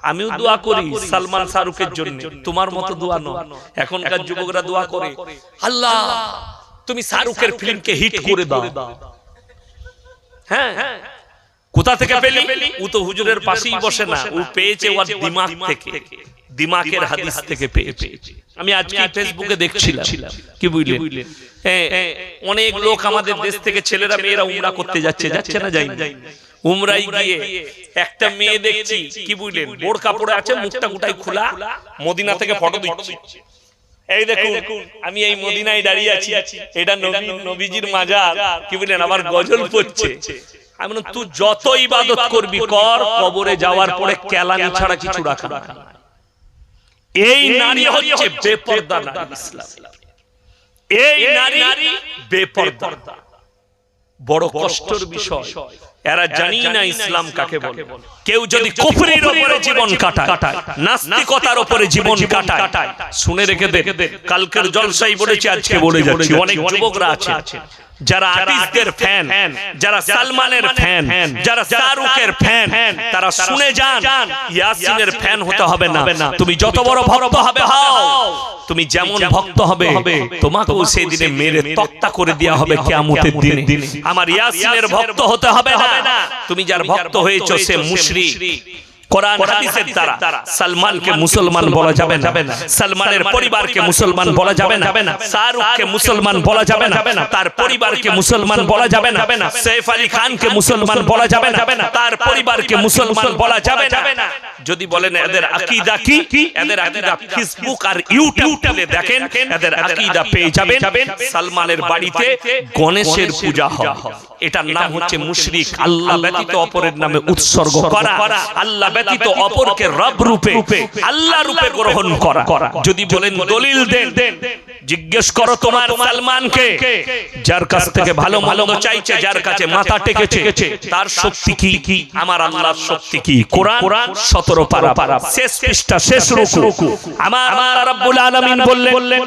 আমিও দোয়া করি সালমান শাহরুখের জন্য, তোমার মতো দোয়া নয়। এখনকার যুবকরা দোয়া করে, আল্লাহ তুমি শাহরুখের ফিল্মকে হিট করে দাও। হ্যাঁ, কোথা থেকে পেলি? ও তো হুজুরের পাশেই বসে না, ও পেয়েছে ওর দিমাগ থেকে, দিমাগের হাদিস থেকে পেয়েছে। আমি আজকে ফেসবুকে দেখছিলাম, কি বুঝলেন, অনেক লোক আমাদের দেশ থেকে ছেলেরা মেয়েরা উমরা করতে যাচ্ছে, যাচ্ছে না যাই উমরাই গিয়ে একটা মেয়ে দেখছি, কি বুঝলেন, বোরকা পরে আছে, মুখটা গোটাই খোলা, মদিনা থেকে ফটো দিচ্ছে। এই দেখুন আমি এই মদিনায় দাঁড়িয়ে আছি, এটা নবীজির মাজার, কি বুঝলেন, আবার গজল পড়ছে। আমি বললাম তুই যত ইবাদত করবি কর, কবরে যাওয়ার পরে কেলানি ছাড়া কিছু রাখা না। এই নারী হচ্ছে বেপরদা নারী ইসলাম, এই নারী বেপরদা। বড় কষ্টের বিষয়, এরা জানি না ইসলাম কাকে বলে। কেউ যদি কুফরির উপরে জীবন কাটায়, নাস্তিকতার উপরে জীবন কাটায়, শুনে রেখে দে, কালকের জলসাই বলেছি, আজকে বলে যাচ্ছি, অনেক যুবকরা আছে যারা আর্টিস্টদের ফ্যান, যারা সালমানের ফ্যান, যারা শাহরুখের ফ্যান, তারা শুনে যান ইয়াসিনের ফ্যান হতে হবে না। তুমি যত বড় ভক্ত হবে হও, তুমি যেমন ভক্ত হবে তোমাকেও সেই দিনে মেরে তক্তা করে দেওয়া হবে কিয়ামতের দিনে। আমার ইয়াসিনের ভক্ত হতে হবে না। তুমি যার ভক্ত হয়েছো সে মুশরিক। কোরআন হাদিসের দ্বারা সালমানকে মুসলমান বলা যাবে না, সালমানের পরিবারকে মুসলমান বলা যাবে না, শাহরুখকে মুসলমান বলা যাবে না, তার পরিবারকে মুসলমান বলা যাবে না, সৈফ আলী খানকে মুসলমান বলা যাবে না, তার পরিবারকে মুসলমান বলা যাবে না। যদি বলেন এদের আকীদা কি, এদের আকীদা ফেসবুক আর ইউটিউবে দেখেন, এদের আকীদা পেয়ে যাবেন সালমানের বাড়িতে গণেশের পূজা হয়, এটার নাম হচ্ছে মুশরিক। আল্লাহ ব্যতীত অপরের নামে উৎসর্গ করা, আল্লাহ ব্যতীত অপরকে রব রূপে, আল্লাহ রূপে গ্রহণ করা। যদি বলেন দলিল দেন, জিজ্ঞেস করো তোমার সালমানকে, যার কাছ থেকে ভালো মন্দ চাইছে, যার কাছে মাথা টেকেছে, তার শক্তি কি, আমার আল্লাহর শক্তি কি। কোরআন 17 পারা শেষ পৃষ্ঠা শেষ রুকু, আমার রব্বুল আলামিন বললেন,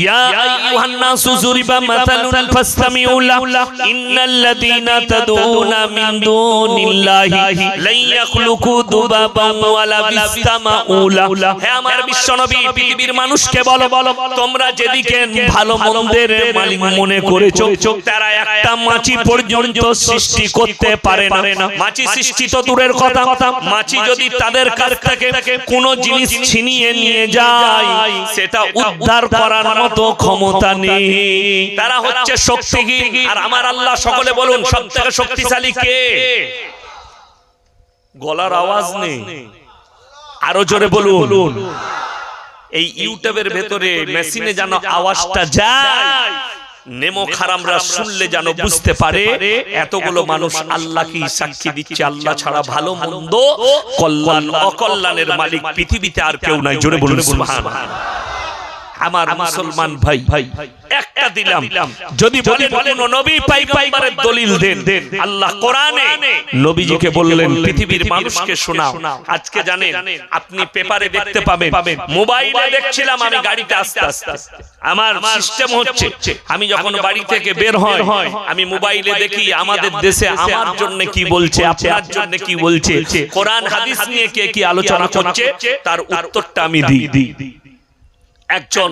ইয়া আইয়ুহান নাসু যুরিবা মাসালুন ফাসতামিউ লাহু ইন্নাল্লাযীনা তাদউনা মিন দুনিল্লাহি লা ইয়াখলুকু দুবাবান ওয়ালা বিসতামাউ লাহু। হে আমার বিশ্বনবী, পৃথিবীর মানুষকে বলো, তোমরা যেদিকে ভালো মন্দের মালিক মনে করেছো, তারা একটা মাছি পর্যন্ত সৃষ্টি করতে পারে না। মাছি সৃষ্টি তো দূরের কথা, মাছি যদি তাদের কাছ থেকে কোনো জিনিস ছিনিয়ে নিয়ে যায়, সেটা উদ্ধার করার মতো ক্ষমতা নেই। তারা হচ্ছে শক্তিহীন। আর আমার আল্লাহ, সকলে বলুন সবথেকে শক্তিশালী কে? গলার আওয়াজ নেই, আরো জোরে বলুন। এই ইউটিউবের ভেতরে মেশিনে যেন আওয়াজটা যায়, নেমো খারামরা শুনলে যেন বুঝতে পারে এতগুলো মানুষ আল্লাহ কি সাক্ষী দিচ্ছে, আল্লাহ ছাড়া ভালো মন্দ কল্যাণ অকল্যাণের মালিক পৃথিবীতে আর কেউ নাই। জোরে বলুন সুবহানাল্লাহ। আমার মুসলমান ভাই একটা দিলাম, যদি বলি কোন নবী পয়গম্বরের দলিল দেন। আল্লাহ কোরআনে নবীজিকে বললেন পৃথিবীর মানুষকে শোনাও। আজকে জানেন আপনি পেপারে দেখতে পাবেন, মোবাইলে দেখছিলাম আমি গাড়িতে আস্তে আস্তে, আমার সিস্টেম হচ্ছে আমি যখন বাড়ি থেকে বের হয় আমি মোবাইলে দেখি আমাদের দেশে আমার জন্য কি বলছে, আপনার জন্য কি বলছে, কোরআন হাদিস নিয়ে কে কি আলোচনা করছে, তার উত্তরটা আমি দিই। একজন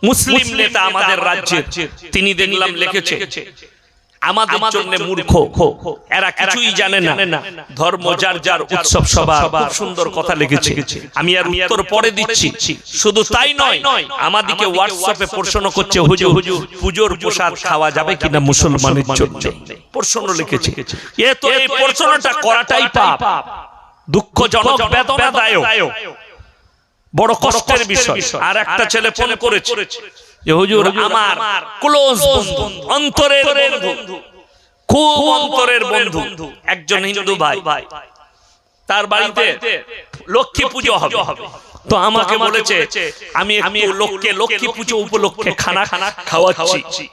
মুসলিম নেতা আমাদের রাজ্যে, তিনি দেখলাম লিখেছে আমাদের জন্য মূর্খ, এরা কিছুই জানে না, ধর্ম যার যার উৎসব সভা। খুব সুন্দর কথা লিখেছে, আমি আর উত্তর পরে দিচ্ছি। শুধু তাই নয়, আমাদেরকে হোয়াটসঅ্যাপে প্রশ্ন করছে, হুজুর পূজোর প্রসাদ খাওয়া যাবে কিনা মুসলমানের জন্য, প্রশ্ন লিখেছে। এ তো এই প্রশ্নটা করাটাই পাপ, দুঃখজনক, বেদনাদায়ক, বড় কষ্টের বিষয়। আর একটা ছেলে ফোন করেছে যে হুজুর আমার ক্লোজ বন্ধু, অন্তরের বন্ধু, খুব অন্তরের বন্ধু, একজন হিন্দু ভাই, তার বাড়িতে লক্ষ্মী পুজো হবে, তো আমাকে বলেছে আমি লক্ষ্মী পুজো উপলক্ষে খানা খাওয়াচ্ছি,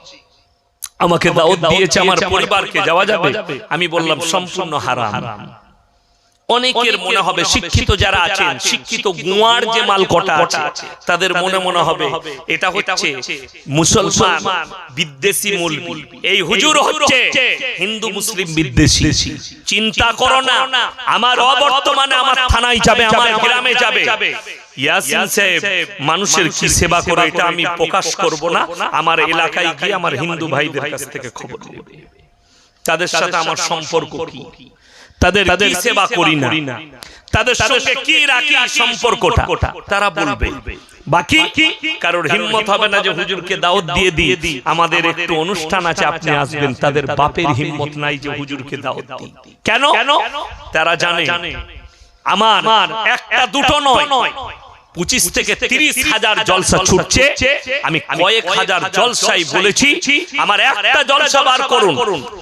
আমাকে দাওয়াত দিয়েছে, আমার পরিবারকে যাওয়া যাবে? আমি বললাম সম্পূর্ণ হারাম। অনেকের মনে হবে শিক্ষিত যারা আছেন, শিক্ষিত গুয়ার যে মাল কটা আছে তাদের মনে মনে হবে এটা হচ্ছে মুসলমান বিদ্বেষী মৌলবি, এই হুজুর হচ্ছে হিন্দু মুসলিম বিদ্বেষী। চিন্তা করো না, আমার অবর্তমানে আমার থানায় যাবে, আমার গ্রামে যাবে, ইয়াসিন সাহেব মানুষের কি সেবা করে এটা আমি প্রকাশ করব না, আমার এলাকায় গিয়ে আমার হিন্দু ভাইদের কাছ থেকে খবর নেবে, তাদের সাথে আমার সম্পর্ক কি, তাদের কি সেবা করি না, তাদের সঙ্গে কি রাখি সম্পর্কটা, তারা বলবে। বাকি কারোর হিম্মত হবে না যে হুজুরকে দাওয়াত দিয়ে দিই, আমাদের একটু অনুষ্ঠান আছে আপনি আসবেন, তাদের বাপের হিম্মত নাই যে হুজুরকে দাওয়াত দিই। কেন? তারা জানে আমার একটা দুটো নয়, 25 থেকে 30 হাজার জলসা ছুটছে, আমি কয়েক হাজার জলসাই বলেছি আমার একটা জলসা বার করুন,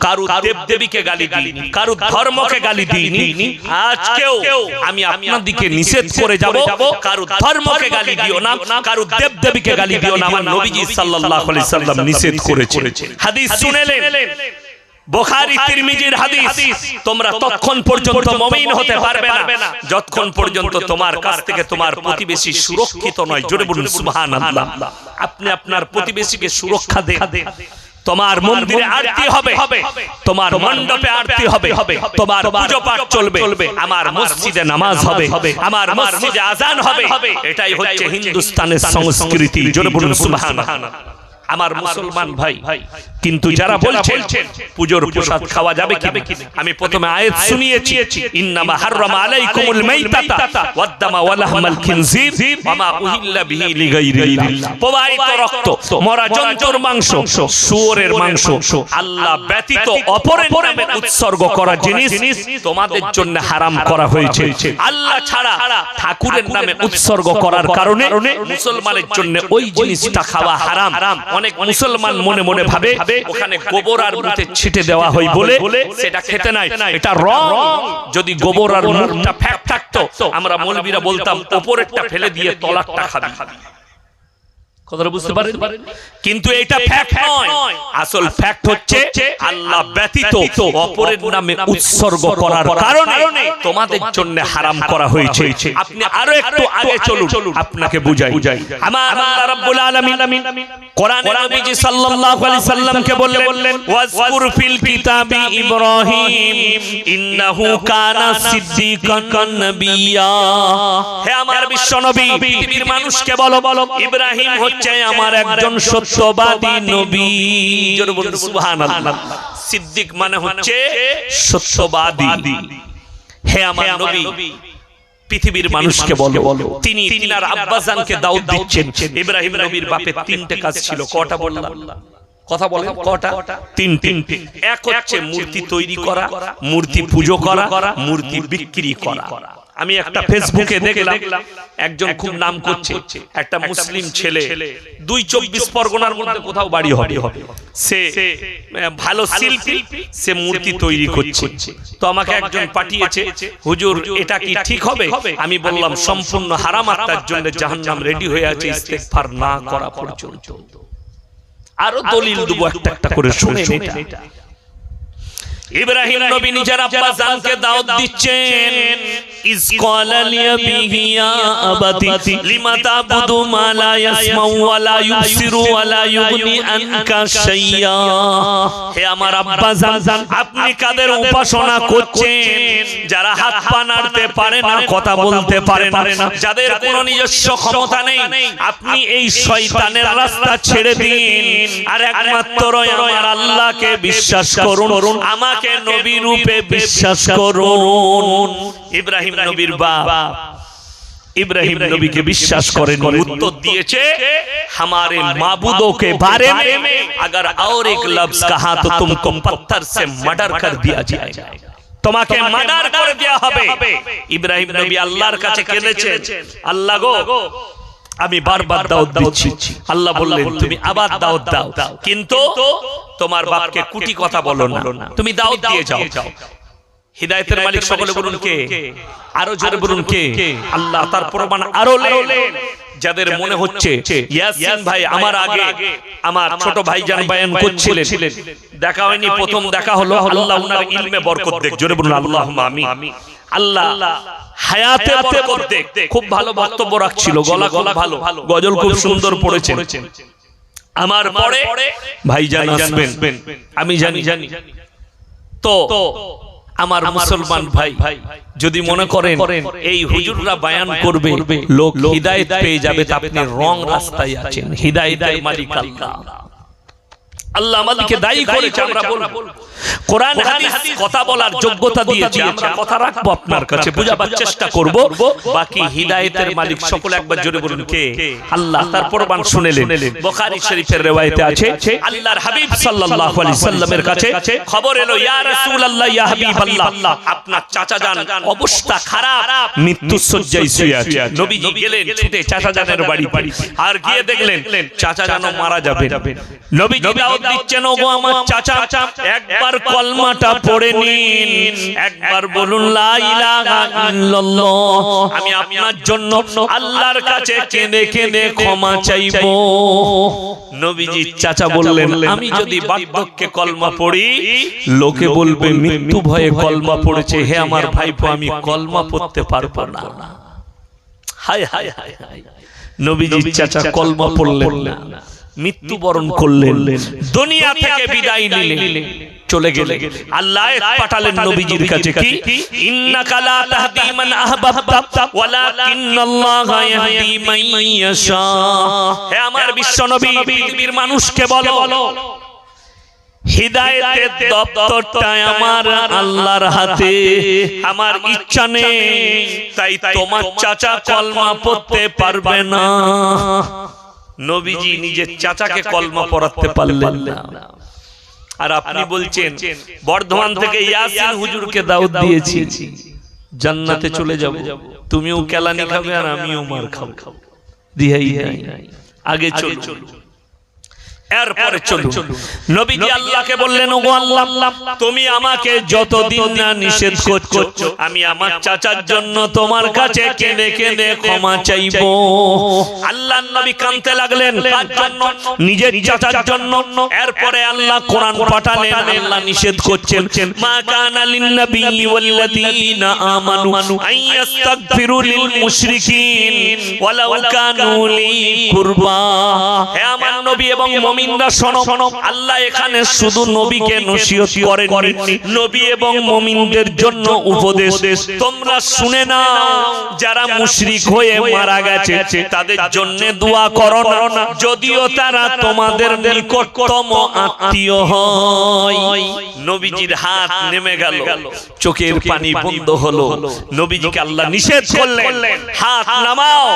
কারু দেবদেবীকে গালি দিইনি, কারু ধর্মকে গালি দিইনি, আজকেও আমি আপনার দিকে নিষেধ করে যাব, কারু ধর্মকে গালি দিও না, কারু দেবদেবীকে গালি দিও না, আমার নবীজি সাল্লাল্লাহু আলাইহি সাল্লাম নিষেধ করেছেন। হাদিস শুনেলেন, বুখারী তিরমিজির হাদিস, তোমরা ততক্ষণ পর্যন্ত মুমিন হতে পারবে না যতক্ষণ পর্যন্ত তোমার কাছ থেকে তোমার প্রতিবেশী সুরক্ষিত নয়। জোরে বলুন সুবহানাল্লাহ। আপনি আপনার প্রতিবেশীকে সুরক্ষা দেন। তোমার মন্দিরে আরতি হবে, তোমার মণ্ডপে আরতি হবে, তোমার পূজা পাঠ চলবে, আমার মসজিদে নামাজ হবে, আমার মসজিদে আযান হবে, এটাই হচ্ছে হিন্দুস্তানের সংস্কৃতি। জোরে বলুন সুবহানাল্লাহ। আমার মুসলমান ভাই, কিন্তু যারা বলছেন পূজোর প্রসাদ খাওয়া যাবে কি, আমি প্রথমে আয়াত শুনিয়েছি, ইন্নামা হাররামা আলাইকুমুল মাইতাতা ওয়াদ-দামা ওয়া লাহমাল খিনজির ওয়া মা উহিল্লা বিহি লিগাইরিল্লাহ। প্রবাহিত রক্ত, মরা জন্তুর মাংস, শুয়োরের মাংস আল্লাহ ব্যতীত অপরের নামে উৎসর্গ করা জিনিস তোমাদের জন্য হারাম করা হয়েছে। আল্লাহ ছাড়া ঠাকুরের নামে উৎসর্গ করার কারণে মুসলমানের জন্য ওই জিনিসটা খাওয়া হারাম। অনেক মুসলমান মনে মনে ভাবে ওখানে গোবর আর মুতে ছিটে দেওয়া হয় বলে সেটা খেতে নাই, এটা রং। যদি গোবর আর মুখটা ফ্যাক থাকতো আমরা মৌলবীরা বলতাম উপরেরটা ফেলে দিয়ে তলারটা খাবি। কথাটা বুঝতে পারেন? কিন্তু এটা ফ্যাক্ট নয়, আসল ফ্যাক্ট হচ্ছে আল্লাহ ব্যতীত অপরের নামে উৎসর্গ করার কারণে তোমাদের জন্য হারাম করা হয়েছে। আপনি আরো একটু আগে চলুন, আপনাকে বুঝাই। আমার আল্লাহ রাব্বুল আলামিন কোরআনে নবীজি সাল্লাল্লাহু আলাইহি সাল্লামকে বললেন, ওয়াজকুর ফিল কিতাবি ইব্রাহিম ইন্নাহু কানা সিদ্দিকান নাবিয়্যা। হে আমার বিশ্ব নবী, পৃথিবীর মানুষকে বলো ইব্রাহিম হচ্ছে আমার একজন সত্যবাদী নবী। জোরে বলুন সুবহানাল্লাহ। সিদ্দিক মানে হচ্ছে সত্যবাদী। হে আমার নবী, পৃথিবীর মানুষকে বলো তিনি তিনার আব্বাজানকে দাওয়াত দিচ্ছেন। ইব্রাহিম নবীর বাপের তিনটে কাজ ছিল, কটা বললাম? কথা বলেন কটা? তিনটে। এক হচ্ছে মূর্তি তৈরি করা, মূর্তি পূজা করা, মূর্তি বিক্রি করা। আমি একটা ফেসবুকে দেখলাম একজন খুব নাম করছে, একটা মুসলিম ছেলে 2-24 পরগনার মধ্যে কোথাও বাড়ি হবে, সে ভালো শিল্পী, সে মূর্তি তৈরি করছে। তো আমাকে একজন পাঠিয়েছে, হুজুর এটা কি ঠিক হবে? আমি বললাম সম্পূর্ণ হারাম, তার জন্য জাহান্নাম রেডি হয়ে আছে ইস্তেগফার না করা পর্যন্ত। আরো দলিল দেবো একটা একটা করে, শুনেন এটা। ইব্রাহিম নবী নিজের আব্বাজানকে দাওয়াত দিচ্ছেন, ইস ক্বালা লিয়াবিহি ইয়া আবাতি লিমা তা'বুদু মা লা ইয়াসমাউ ওয়া লা ইউবসিরু ওয়া লা ইউগনি আনকা শাইয়্যা। হে আমার আব্বাজান, আপনি কাদের উপাসনা করছেন? যারা হাত পা নাড়তে পারে না, কথা বলতে পারে না, যাদের কোনো নিজস্ব ক্ষমতা নেই। আপনি এই শয়তানের রাস্তা ছেড়ে দিন আর একমাত্র আমার আল্লাহকে বিশ্বাস করুন, আমাকে নবী রূপে বিশ্বাস করুন। ইব্রাহিম নবীর বাপ इब्राहिम नबी के विश्वास करें, उत्तर दिए हमारे माबूदों के बारे में अगर और एक लफ्ज कहा तो तुमको पत्थर से मर्डर कर दिया जाएगा, তোমাকে মার্ডার করে দেয়া হবে। ইব্রাহিম নবী আল্লাহর কাছে কেঁদেছেন, আল্লাহ গো আমি বারবার দাওয়াত দিচ্ছি। আল্লাহ বললেন তুমি আবার দাওয়াত দাও, কিন্তু তোমার বাপকে কুটি কথা বলো না, তুমি দাওয়াত দিয়ে যাও। হিদায়াতের মালিক সকলে বলুন কে? আরো জোরে বলুন কে? আল্লাহ। তার প্রমাণ আরো লেন। যাদের মনে হচ্ছে ইয়াসিন ভাই আমার আগে আমার ছোট ভাইজান বয়ান করছিলেন, দেখা হয়নি, প্রথম দেখা হলো, আল্লাহ উনার ইলমে বরকত দেখ। জোরে বলুন আল্লাহুম্মা আমিন। আল্লাহ হায়াতে বরকত দেখ। খুব ভালো বক্তব্য রাখছিল, গলা খুব ভালো, গজল খুব সুন্দর পড়েছেন। আমার পরে ভাইজান আসবেন আমি জানি। তো আমার মুসলমান ভাই যদি মনে করেন এই হুজুররা বয়ান করবে লোক হিদায়াত পেয়ে যাবে, তা আপনি রং রাস্তায় আছেন। হিদায়াতের মালিক আল্লাহ। আল্লাহ আমাদেরকে দায়ী করেছে, আমরা বলবো। কোরআন হাদিস কথা বলার যোগ্যতা দিয়েছে, আমরা কথা রাখবো আপনার কাছে, বুঝাবার চেষ্টা করব। বাকি হিদায়াতের মালিক সকলে একবার জোরে বলুন কে? আল্লাহ। তারপর বান শুনেলেন বুখারী শরীফের riwayate আছে, আল্লাহর হাবিব সাল্লাল্লাহু আলাইহি সাল্লামের কাছে খবর এলো, ইয়া রাসূলুল্লাহ, ইয়া হাবিবাল্লাহ, আপনার চাচা জান অবস্থা খারাপ, মৃত্যু শয্যায় শুয়ে আছে। নবীজি গেলেন ছুটে চাচা জানের বাড়ি, আর গিয়ে দেখলেন চাচা জান মারা যাবে। নবীজি দাওয়াত দিচ্ছেন, ওগো আমার চাচা, একবার কলমাটা পড়ে নিন, একবার বলুন লা ইলাহা ইল্লাল্লাহ। আমি আপনার জন্য আল্লাহর কাছে কেঁদে কেঁদে ক্ষমা চাইবো। নবীজি চাচা বললেন, আমি যদি বার্ধক্যে কলমা পড়ি লোকে বলবে মৃত্যু ভয়ে কলমা পড়েছে, হে আমার ভাইপো আমি কলমা পড়তে পারবো না। হায় হায় হায় হায়। নবীজি চাচা কলমা পড়লেন না, মৃত্যুবরণ করলেন, দুনিয়া থেকে বিদায় নিলেন, চলে গেলেন। আল্লাহ পাঠালেন নবীজির কাছে কি, ইন্নাকা লা তাহদি মান আহবাবতা ওয়ালাকিন্নাল্লাহা ইয়াহদি মান ইয়াশা। হে আমার বিশ্ব নবী, পৃথিবীর মানুষকে বলো হিদায়াতের দপ্তরটা আমার আল্লাহর হাতে, আমার ইচ্ছা নেই তাই তোমার চাচা কলমা পড়তে পারবে না। নবীজি নিজের চাচাকে কলমা পড়াতে পারলেন না, আর আপনি বলছেন বর্ধমান থেকে ইয়াসিন হুজুরকে দাওয়াত দিয়েছি, জান্নাতে চলে যাব, তুমিও কেলানি খাবে আর আমিও মার খাবো। দিহাই আগে চলো, এরপরে চলুন। নবীজি আল্লাহকে বললেন, ওগো আল্লাহ, তুমি আমাকে যতদিন না নিষেধ করছো আমি আমার চাচার জন্য তোমার কাছে কেঁদে কেঁদে ক্ষমা চাইবো। আল্লাহর নবী কাঁদতে লাগলেন, কার জন্য? নিজের চাচার জন্য। এরপরে আল্লাহ কোরআন পাঠালেন, আল্লাহ নিষেধ করছেন, মা কানা লিন নাবিয়্যি ওয়াল্লাযীনা আমানু আইয়াস্তাগফিরু লিল মুশরিকিন ওয়ালাউ কানু লি কুরবা। হে আমার নবী এবং মুমিনরা শোনো, আল্লাহ এখানে শুধু নবীকে নসিহত করেননি, নবী এবং মুমিনদের জন্য উপদেশ। তোমরা শুনে নাও, যারা মুশরিক হয়ে মারা গেছে তাদের জন্য দোয়া করো না, যদিও তারা তোমাদের নিকটতম আত্মীয় হয়। নবীজির হাত নেমে গেল, চোখের পানি বন্ধ হলো। নবীজিকে আল্লাহ নিষেধ করলেন, হাত নামাও।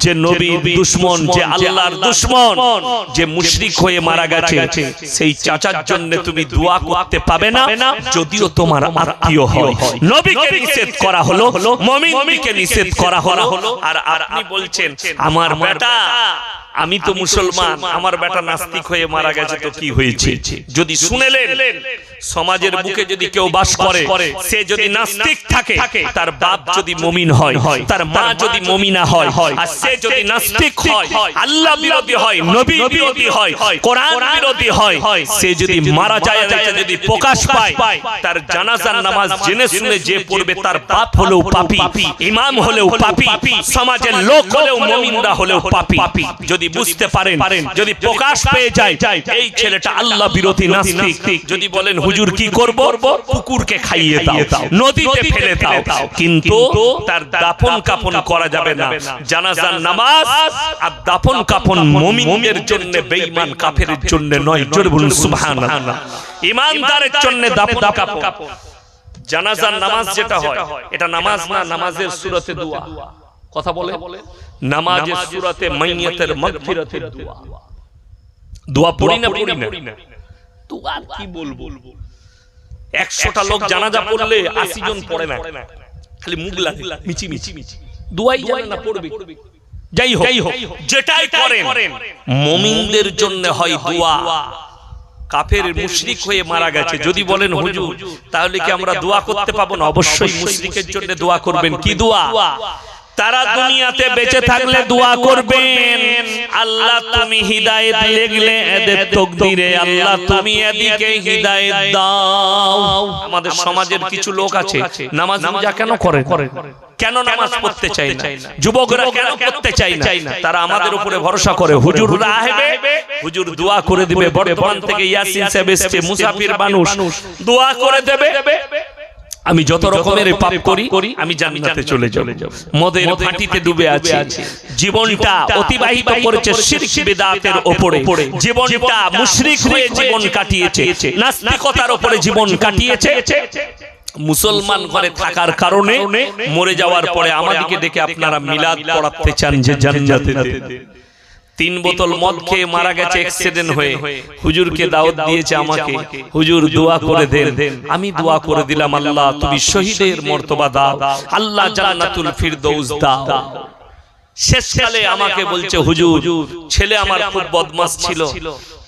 যে নবীর দুশমন, যে আল্লাহর দুশমন, যে মুশরিক হয়ে মারা গেছে, সেই চাচার জন্য তুমি দোয়া করতে পাবে না যদিও তোমার আত্মীয় হয়। নবীকে নিষেধ করা হলো, মুমিনকে নিষেধ করা হলো, আর আপনি বলছেন আমার বেটা, আমি তো মুসলমান, আমার বেটা নাস্তিক হয়ে মারা গেছে, তো কি হয়েছে? যদি শুনেলেন সমাজের বুকে যদি কেউ বাস করে, সে যদি নাস্তিক থাকে, তার বাপ যদি মুমিন হয়, তার মা যদি মুমিনা হয়, আর সে যদি নাস্তিক হয়, আল্লাহ বিরোধী হয়, নবী বিরোধী হয়, কোরআন বিরোধী হয়, সে যদি মারা যায়, যদি প্রকাশ পায়, তার জানাজার নামাজ জেনে শুনে যে পড়বে, তার বাপ হলেও পাপী, ইমাম হলেও পাপী, সমাজের লোক হলেও মুমিনরা হলেও পাপী। যদি বুঝতে পারেন, যদি প্রকাশ পেয়ে যায় এই ছেলেটা আল্লাহ বিরোধী নাস্তিক, যদি বলেন হুজুর কি করব, কুকুরকে খাইয়ে দাও, নদীতে ফেলে দাও, কিন্তু তার দাফন কাফন করা যাবে না। জানাজার নামাজ আর দাফন কাফন মুমিনদের জন্য, বেঈমান কাফেরের জন্য নয়। জোরে বলুন সুবহানাল্লাহ। ঈমানদারের জন্য দাফন কাফন। জানাজার নামাজ যেটা হয়, এটা নামাজ না, নামাজের সূরতে দোয়া। কথা বলে নামাজের সূরতে মাইয়াতের মাগফিরাতের দোয়া। দোয়া পড়ি না দোয়া কি বলবো, 100টা লোক জানাজা পড়লে 80 জন পড়ে না, খালি মুখ লাগে মিচি মিচি, দোয়াই জানে না পড়বে। যাই হোক, যেটাই করেন মুমিনদের জন্য হয় দোয়া। কাফের মুশরিক হয়ে মারা গেছে, যদি বলেন হুজুর তাহলে কি আমরা দোয়া করতে পাবো না? অবশ্যই মুশরিকের জন্য দোয়া করবেন। কি দোয়া? তারা দুনিয়াতে বেঁচে থাকলে দোয়া করবেন, আল্লাহ তুমি হিদায়াত লিখলে এদের তাকদীরে, আল্লাহ তুমি এদিকে হিদায়াত দাও। আমাদের সমাজের কিছু লোক আছে নামাজ রোজা কেন করে, কেন নামাজ পড়তে চায় না, যুবকরা কেন পড়তে চায় না, তারা আমাদের উপরে ভরসা করে হুজুররা আসবে, হুজুর দোয়া করে দিবে, বর্তমান থেকে ইয়াসিন সাহেব এসেছে, মুসাফির মানুষ দোয়া করে দেবে, আমি যত রকমের পাপ করি আমি জান্নাতে চলে যাব। মদের ফাঁটিতে ডুবে আছে, জীবনটা অতিবাহিত করেছে শিরক বিদআতের উপরে, জীবনটা মুশরিক হয়ে জীবন কাটিয়েছে, নাস্তিকতার উপরে জীবন কাটিয়েছে। মুসলমান ঘরে থাকার কারণে মরে যাওয়ার পরে আমাদেরকে দেখে আপনারা মিলাদ পড়াতে চান যে জান্নাতে। 3 বোতল মদ খেয়ে মারা গেছে অ্যাক্সিডেন্ট হয়ে, হুজুরকে দাওয়াত দিয়েছে আমাকে, হুজুর দোয়া করে দেন। আমি দোয়া করে দিলাম, আল্লাহ তুমি শহীদের মর্তবা দাও, আল্লাহ জান্নাতুল ফিরদৌস দাও। শেষকালে আমাকে বলছে, হুজুর ছেলে আমার খুব বদমাশ ছিল,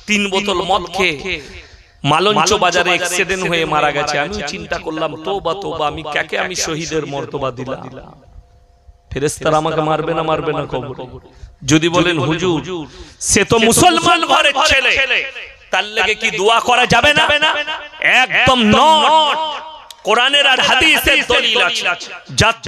3 বোতল মদ খেয়ে মালঞ্চ বাজারে অ্যাক্সিডেন্ট হয়ে মারা গেছে। আমি চিন্তা করলাম, তোবা তোবা, আমি কাকে আমি শহীদের মর্তবা দিলাম? ফেরেশতারা আমাকে মারবে না কবরে? যদি বলেন হুজুর সে তো মুসলমান ঘরের ছেলে, তার লাগে কি দোয়া করা যাবে না? একদম নট। কোরআনের আর হাদিসের দলিল আছে।